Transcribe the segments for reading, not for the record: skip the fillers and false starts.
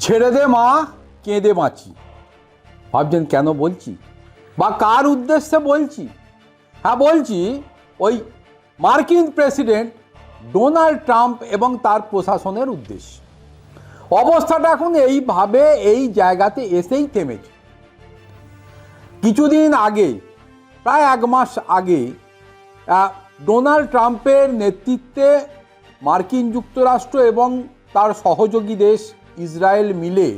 ছেড়ে দে মা, কেঁদে বাঁচি। ভাবছেন কেন বলছি বা কার উদ্দেশ্যে বলছি? হ্যাঁ, বলছি ওই মার্কিন প্রেসিডেন্ট ডোনাল্ড ট্রাম্প এবং তার প্রশাসনের উদ্দেশ্যে। অবস্থাটা এখন এইভাবে এই জায়গাতে এসেই থেমেছে। কিছুদিন আগে, প্রায় 1 মাস আগে, ডোনাল্ড ট্রাম্পের নেতৃত্বে মার্কিন যুক্তরাষ্ট্র এবং তার সহযোগী দেশ ইসরায়েল মিলে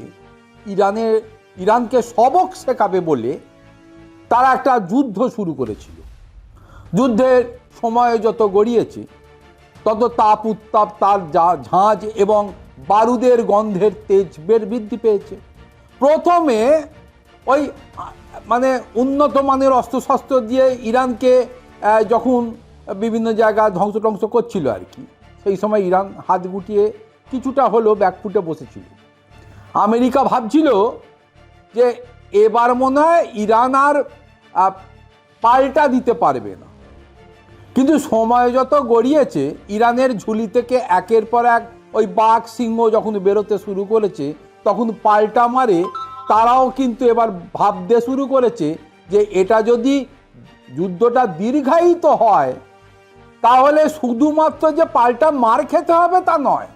ইরানকে সবক শেখাবে বলে তারা একটা যুদ্ধ শুরু করেছিল। যুদ্ধের সময় যত গড়িয়েছে তত তাপ উত্তাপ, তার ঝাঁজ এবং বারুদের গন্ধের তেজ বৃদ্ধি পেয়েছে। প্রথমে ওই উন্নত মানের অস্ত্রশস্ত্র দিয়ে ইরানকে যখন বিভিন্ন জায়গায় ধ্বংস করছিল আর কি, সেই সময় ইরান হাত গুটিয়ে কিছুটা হলেও ব্যাকফুটে বসেছিল। আমেরিকা ভাবছিল যে এবার মনে হয় ইরান আর পাল্টা দিতে পারবে না। কিন্তু সময় যত গড়িয়েছে ইরানের ঝুলি থেকে একের পর এক ওই বাঘ সিংহ যখন বেরোতে শুরু করেছে, তখন পাল্টা মারে তারাও কিন্তু এবার ভাবতে শুরু করেছে যে এটা যদি যুদ্ধটা দীর্ঘায়িত হয় তাহলে শুধুমাত্র যে পাল্টা মার খেতে হবে তা নয়,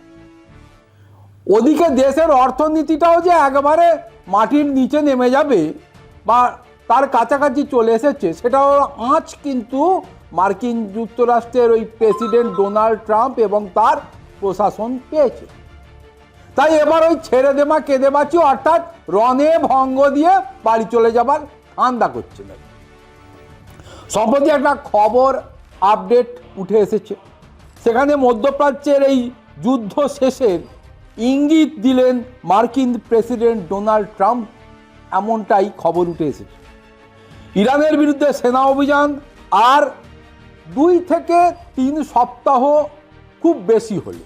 ওদিকে দেশের অর্থনীতিটাও যে একবারে মাটির নিচে নেমে যাবে বা তার কাছাকাছি চলে এসেছে সেটাও আঁচ কিন্তু মার্কিন যুক্তরাষ্ট্রের ওই প্রেসিডেন্ট ডোনাল্ড ট্রাম্প এবং তার প্রশাসন পেয়েছে। তাই এবার ওই ছেড়ে দে মা, কেঁদে বাঁচি, অর্থাৎ রণে ভঙ্গ দিয়ে বাড়ি চলে যাবার ধান্দা করছিল। সম্প্রতি একটা খবর আপডেট উঠে এসেছে, সেখানে মধ্যপ্রাচ্যের এই যুদ্ধ শেষের ইঙ্গিত দিলেন মার্কিন প্রেসিডেন্ট ডোনাল্ড ট্রাম্প, এমনটাই খবর উঠে এসেছে। ইরানের বিরুদ্ধে সেনা অভিযান আর 2 থেকে 3 সপ্তাহ খুব বেশি হলো,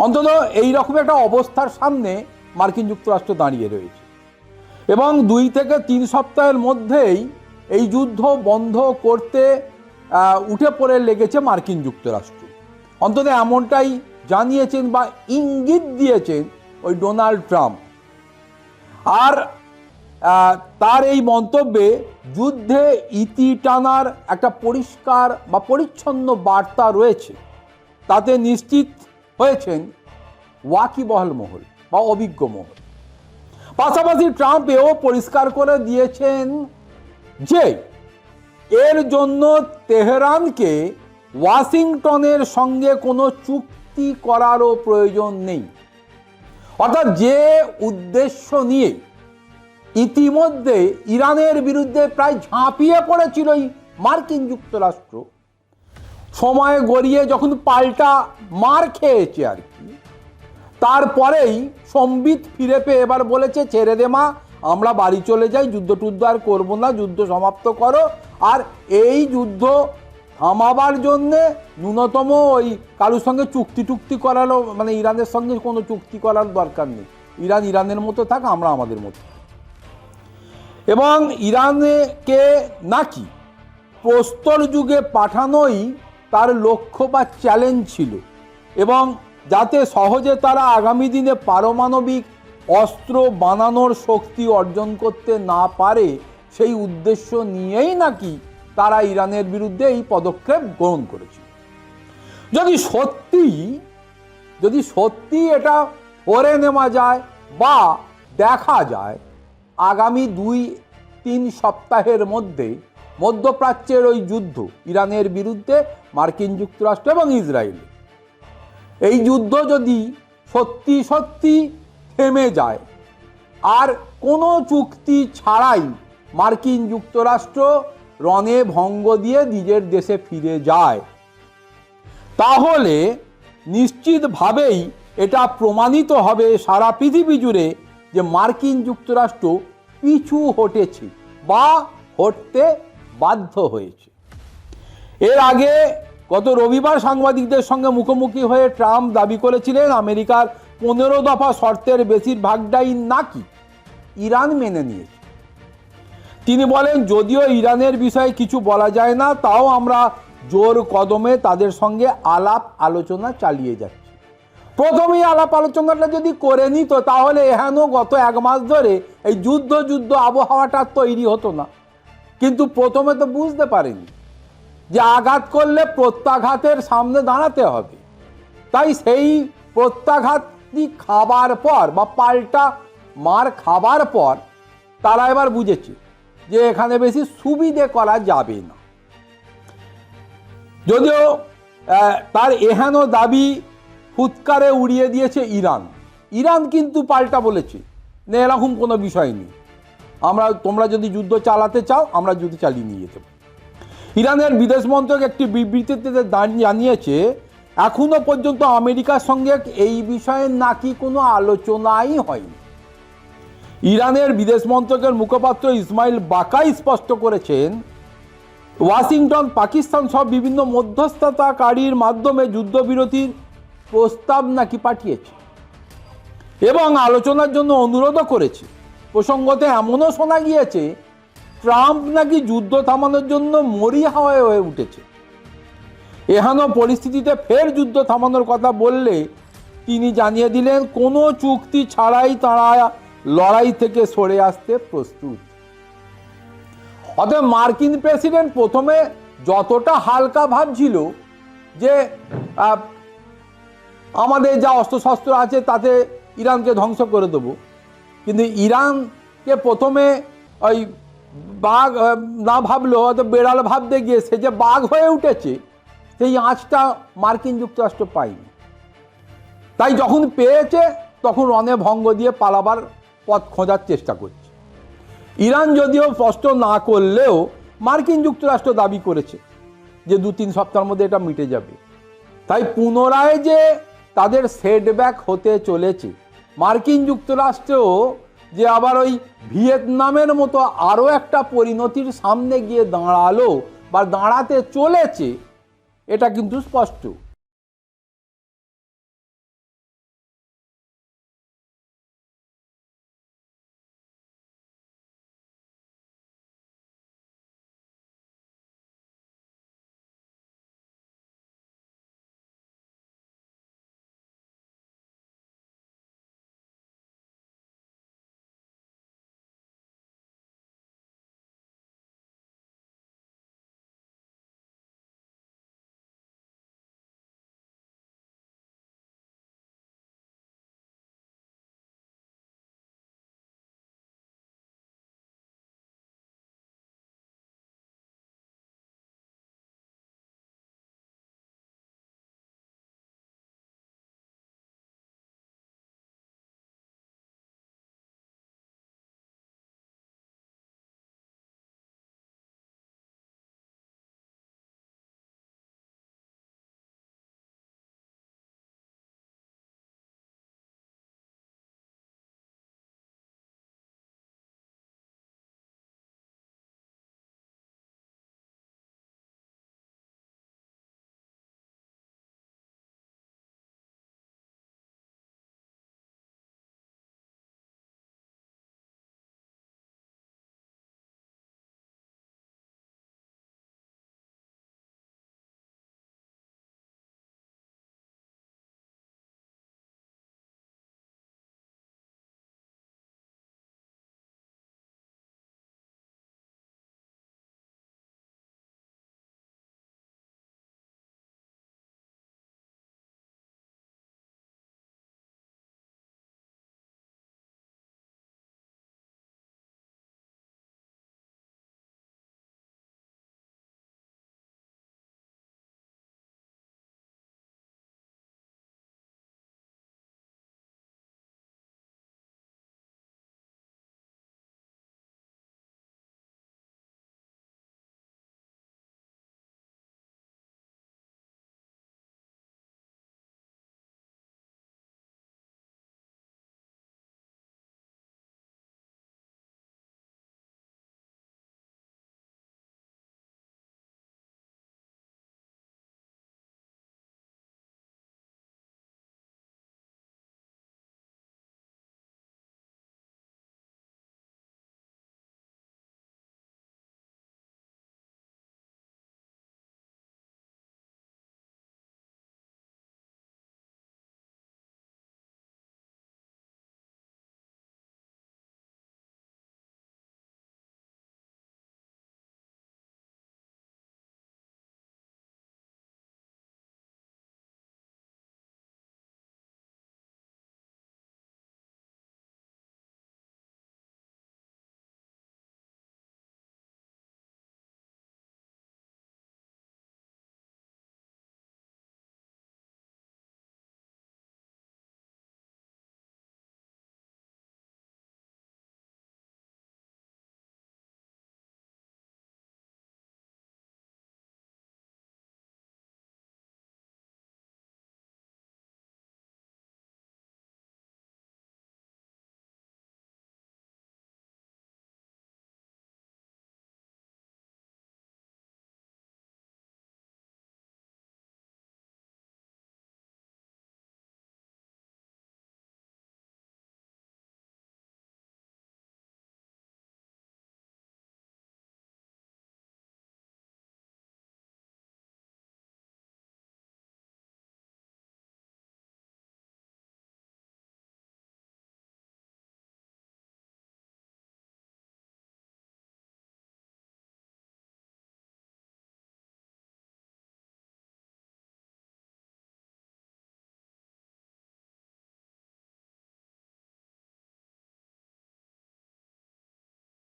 অন্তত এই রকম একটা অবস্থার সামনে মার্কিন যুক্তরাষ্ট্র দাঁড়িয়ে রয়েছে এবং 2 থেকে 3 সপ্তাহের মধ্যেই এই যুদ্ধ বন্ধ করতে উঠে পড়ে লেগেছে মার্কিন যুক্তরাষ্ট্র। অন্তত এমনটাই জানিয়েছেন বা ইঙ্গিত দিয়েছেন ওই ডোনাল্ড ট্রাম্প। আর তার এই মন্তব্যে যুদ্ধে ইতি টানার একটা পরিষ্কার বা পরিচ্ছন্ন বার্তা রয়েছে, তাতে নিশ্চিত হয়েছেন ওয়াকিবহাল মহল বা অভিজ্ঞ মহল। পাশাপাশি ট্রাম্প এও পরিষ্কার করে দিয়েছেন যে এর জন্য তেহরানকে ওয়াশিংটনের সঙ্গে কোনো চুক্তি করারও প্রয়োজন নেই। অর্থাৎ যে উদ্দেশ্য নিয়ে ইতিমধ্যে ইরানের বিরুদ্ধে প্রায় ঝাঁপিয়ে পড়েছিল এই মার্কিন যুক্তরাষ্ট্র, সময় গড়িয়ে যখন পাল্টা মার খেয়েছে আর কি, তারপরেই সম্বিত ফিরে পেয়ে এবার বলেছে ছেড়ে দে মা, আমরা বাড়ি চলে যাই, যুদ্ধ টুদ্ধ আর করবো না, যুদ্ধ সমাপ্ত করো। আর এই যুদ্ধ থামাবার জন্যে ন্যূনতম ওই কারোর সঙ্গে চুক্তি করারও ইরানের সঙ্গে কোনো চুক্তি করার দরকার নেই। ইরান ইরানের মতো থাক, আমরা আমাদের মতো। এবং ইরানকে নাকি প্রস্তর যুগে পাঠানোই তার লক্ষ্য বা চ্যালেঞ্জ ছিল এবং যাতে সহজে তারা আগামী দিনে পারমাণবিক অস্ত্র বানানোর শক্তি অর্জন করতে না পারে, সেই উদ্দেশ্য নিয়েই নাকি তারা ইরানের বিরুদ্ধে এই পদক্ষেপ গ্রহণ করেছিল। যদি সত্যি এটা ধরে নেওয়া যায় বা দেখা যায় আগামী 2-3 সপ্তাহের মধ্যে মধ্যপ্রাচ্যের ওই যুদ্ধ ইরানের বিরুদ্ধে মার্কিন যুক্তরাষ্ট্র এবং ইসরায়েল, এই যুদ্ধ যদি সত্যি থেমে যায় আর কোনো চুক্তি ছাড়াই মার্কিন যুক্তরাষ্ট্র রণে ভঙ্গ দিয়ে নিজের দেশে ফিরে যায়, তাহলে নিশ্চিতভাবেই এটা প্রমাণিত হবে সারা পৃথিবী জুড়ে যে মার্কিন যুক্তরাষ্ট্র পিছু হটেছে বা হটতে বাধ্য হয়েছে। এর আগে গত রবিবার সাংবাদিকদের সঙ্গে মুখোমুখি হয়ে ট্রাম্প দাবি করেছিলেন আমেরিকার 15 দফা শর্তের বেশিরভাগটাই নাকি ইরান মেনে নিয়েছে। তিনি বলেন, যদিও ইরানের বিষয়ে কিছু বলা যায় না, তাও আমরা জোর কদমে তাদের সঙ্গে আলাপ আলোচনা চালিয়ে যাচ্ছি। প্রথমেই আলাপ আলোচনাটা যদি করে নিত তাহলে এহেন গত 1 মাস ধরে এই যুদ্ধ আবহাওয়াটা তৈরি হতো না। কিন্তু প্রথমে তো বুঝতে পারেনি যে আঘাত করলে প্রত্যাঘাতের সামনে দাঁড়াতে হবে, তাই সেই প্রত্যাঘাতটি খাবার পর বা পাল্টা মার খাবার পর তারা এবার বুঝেছে যে এখানে বেশি সুবিধে করা যাবে না। যদিও তার এহেন দাবি ফুৎকারে উড়িয়ে দিয়েছে ইরান। ইরান কিন্তু পাল্টা বলেছে না, এরকম কোনো বিষয় নেই, তোমরা যদি যুদ্ধ চালাতে চাও আমরা যুদ্ধ চালিয়ে নিয়ে যেতে পারি। ইরানের বিদেশ মন্ত্রক একটি বিবৃতিতে জানিয়েছে এখনো পর্যন্ত আমেরিকার সঙ্গে এই বিষয়ে নাকি কোনো আলোচনাই হয়নি। ইরানের বিদেশ মন্ত্রকের মুখপাত্র ইসমাইল বাকাই স্পষ্ট করেছেন ওয়াশিংটন পাকিস্তান সহ বিভিন্ন মধ্যস্থতাকারীর মাধ্যমে যুদ্ধবিরতির প্রস্তাব নাকি পাঠিয়েছে এবং আলোচনার জন্য অনুরোধও করেছে। প্রসঙ্গতে এমনও শোনা গিয়েছে ট্রাম্প নাকি যুদ্ধ থামানোর জন্য মরিয়া হয়ে উঠেছে। এহেন পরিস্থিতিতে ফের যুদ্ধ থামানোর কথা বললে তিনি জানিয়ে দিলেন কোনো চুক্তি ছাড়াই তারা লড়াই থেকে সরে আসতে প্রস্তুত। অতএব মার্কিন প্রেসিডেন্ট প্রথমে যতটা হালকা ভাবছিল যে আমাদের যা অস্ত্রশস্ত্র আছে তাতে ইরানকে ধ্বংস করে দেবো, কিন্তু ইরানকে প্রথমে ওই বাঘ না ভাবলো হয়তো বেড়াল ভাবতে গিয়ে সে যে বাঘ হয়ে উঠেছে সেই আঁচটা মার্কিন যুক্তরাষ্ট্র পায়নি। তাই যখন পেয়েছে তখন রণে ভঙ্গ দিয়ে পালাবার পথ খোঁজার চেষ্টা করছে। ইরান যদিও স্পষ্ট না করলেও মার্কিন যুক্তরাষ্ট্র দাবি করেছে যে 2-3 সপ্তাহের মধ্যে এটা মিটে যাবে। তাই পুনরায় যে তাদের সেটব্যাক হতে চলেছে, মার্কিন যুক্তরাষ্ট্রও যে আবার ওই ভিয়েতনামের মতো আরও একটা পরিণতির সামনে গিয়ে দাঁড়ালো বা দাঁড়াতে চলেছে, এটা কিন্তু স্পষ্ট।